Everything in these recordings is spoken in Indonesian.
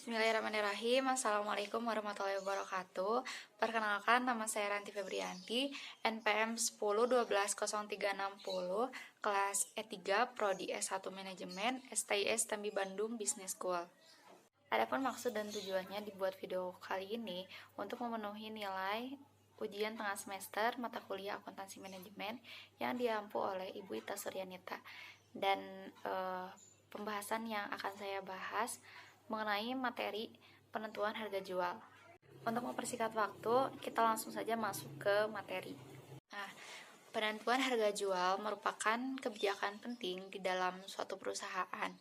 Bismillahirrahmanirrahim. Assalamualaikum warahmatullahi wabarakatuh. Perkenalkan, nama saya Ranti Febrianti, NPM 10120360, kelas E3, Prodi S1 Manajemen, STIS Tembi Bandung Business School. Adapun maksud dan tujuannya dibuat video kali ini untuk memenuhi nilai ujian tengah semester mata kuliah akuntansi manajemen yang diampu oleh Ibu Ita Suryanita. Dan pembahasan yang akan saya bahas mengenai materi penentuan harga jual. Untuk mempersingkat waktu, kita langsung saja masuk ke materi. Nah, penentuan harga jual merupakan kebijakan penting di dalam suatu perusahaan.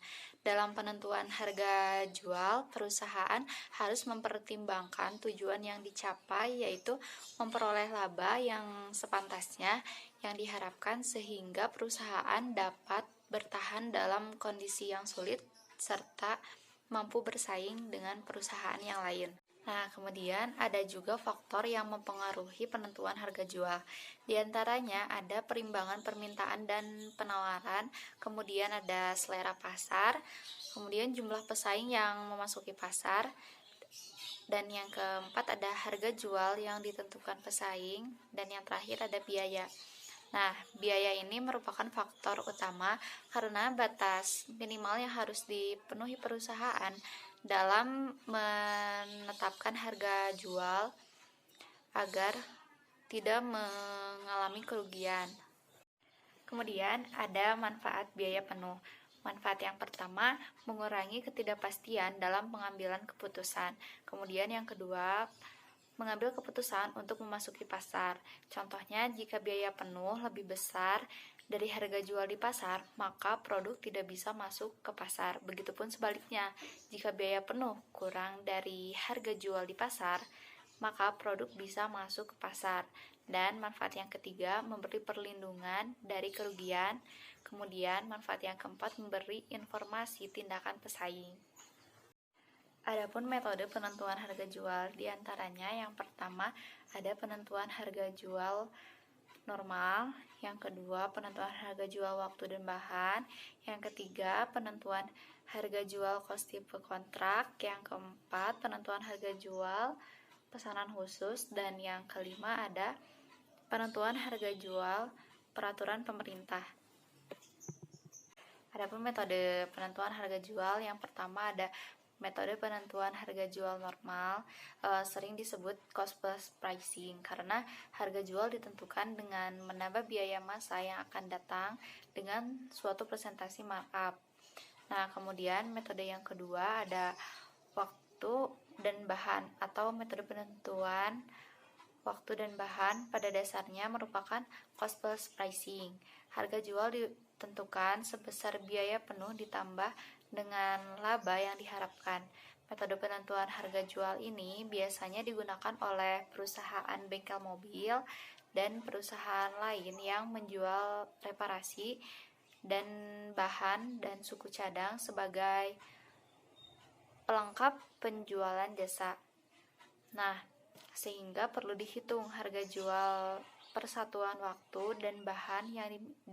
Dalam penentuan harga jual, perusahaan harus mempertimbangkan tujuan yang dicapai, yaitu memperoleh laba yang sepantasnya yang diharapkan sehingga perusahaan dapat bertahan dalam kondisi yang sulit serta mampu bersaing dengan perusahaan yang lain. Nah, kemudian ada juga faktor yang mempengaruhi penentuan harga jual. Di antaranya ada perimbangan permintaan dan penawaran, kemudian ada selera pasar, kemudian jumlah pesaing yang memasuki pasar, dan yang keempat ada harga jual yang ditentukan pesaing, dan yang terakhir ada biaya. Nah, biaya ini merupakan faktor utama karena batas minimal yang harus dipenuhi perusahaan dalam menetapkan harga jual agar tidak mengalami kerugian. Kemudian ada manfaat biaya penuh. Manfaat yang pertama, mengurangi ketidakpastian dalam pengambilan keputusan. Kemudian yang kedua, mengambil keputusan untuk memasuki pasar. Contohnya, jika biaya penuh lebih besar dari harga jual di pasar, maka produk tidak bisa masuk ke pasar. Begitupun sebaliknya, jika biaya penuh kurang dari harga jual di pasar, maka produk bisa masuk ke pasar. Dan manfaat yang ketiga, memberi perlindungan dari kerugian. Kemudian manfaat yang keempat, memberi informasi tindakan pesaing. Adapun metode penentuan harga jual, diantaranya yang pertama ada penentuan harga jual normal, yang kedua penentuan harga jual waktu dan bahan, yang ketiga penentuan harga jual cost tipe kontrak, yang keempat penentuan harga jual pesanan khusus, dan yang kelima ada penentuan harga jual peraturan pemerintah. Adapun metode penentuan harga jual, yang pertama ada metode penentuan harga jual normal, sering disebut cost plus pricing karena harga jual ditentukan dengan menambah biaya massa yang akan datang dengan suatu presentasi markup. Nah, kemudian metode yang kedua ada waktu dan bahan atau metode penentuan waktu dan bahan pada dasarnya merupakan cost plus pricing. Harga jual ditentukan sebesar biaya penuh ditambah dengan laba yang diharapkan. Metode penentuan harga jual ini biasanya digunakan oleh perusahaan bengkel mobil dan perusahaan lain yang menjual reparasi dan bahan dan suku cadang sebagai pelengkap penjualan jasa. Nah, sehingga perlu dihitung harga jual persatuan waktu dan bahan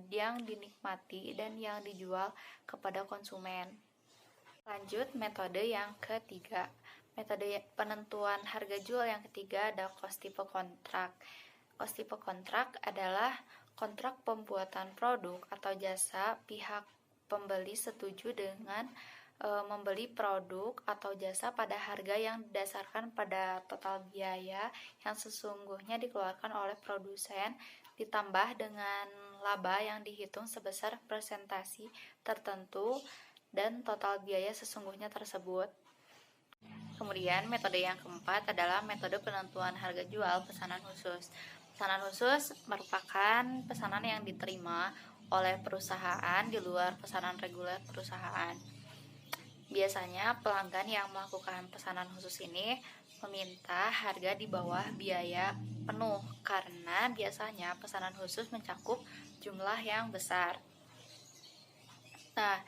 yang dinikmati dan yang dijual kepada konsumen. Lanjut, metode yang ketiga. Metode penentuan harga jual yang ketiga ada cost tipe kontrak. Cost tipe kontrak adalah kontrak pembuatan produk atau jasa pihak pembeli setuju dengan membeli produk atau jasa pada harga yang didasarkan pada total biaya yang sesungguhnya dikeluarkan oleh produsen ditambah dengan laba yang dihitung sebesar presentasi tertentu dan total biaya sesungguhnya tersebut. Kemudian metode yang keempat adalah metode penentuan harga jual pesanan khusus. Pesanan khusus merupakan pesanan yang diterima oleh perusahaan di luar pesanan reguler perusahaan. Biasanya pelanggan yang melakukan pesanan khusus ini meminta harga di bawah biaya penuh karena biasanya pesanan khusus mencakup jumlah yang besar. Nah,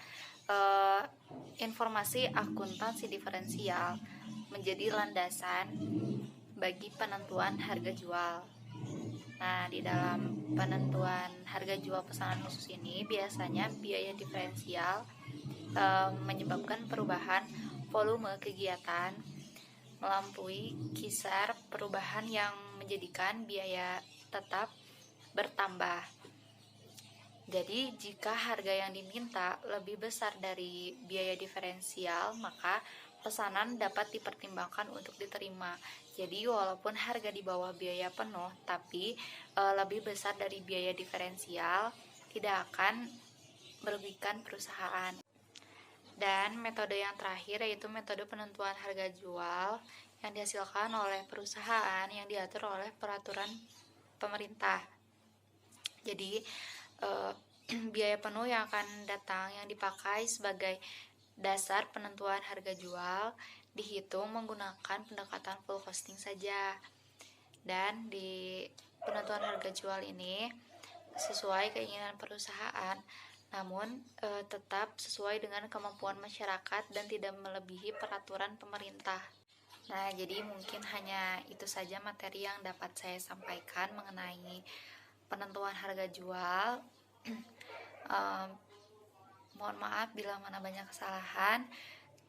informasi akuntansi diferensial menjadi landasan bagi penentuan harga jual. Nah, di dalam penentuan harga jual pesanan khusus ini biasanya biaya diferensial menyebabkan perubahan volume kegiatan melampaui kisar perubahan yang menjadikan biaya tetap bertambah. Jadi, jika harga yang diminta lebih besar dari biaya diferensial, maka pesanan dapat dipertimbangkan untuk diterima. Jadi, walaupun harga di bawah biaya penuh, tapi lebih besar dari biaya diferensial, tidak akan merugikan perusahaan. Dan metode yang terakhir yaitu metode penentuan harga jual yang dihasilkan oleh perusahaan yang diatur oleh peraturan pemerintah. Jadi, biaya penuh yang akan datang yang dipakai sebagai dasar penentuan harga jual dihitung menggunakan pendekatan full costing saja. Dan di penentuan harga jual ini sesuai keinginan perusahaan, namun tetap sesuai dengan kemampuan masyarakat dan tidak melebihi peraturan pemerintah. Nah, jadi mungkin hanya itu saja materi yang dapat saya sampaikan mengenai penentuan harga jual. Mohon maaf bila mana banyak kesalahan.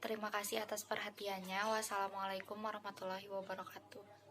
Terima kasih atas perhatiannya. Wassalamualaikum warahmatullahi wabarakatuh.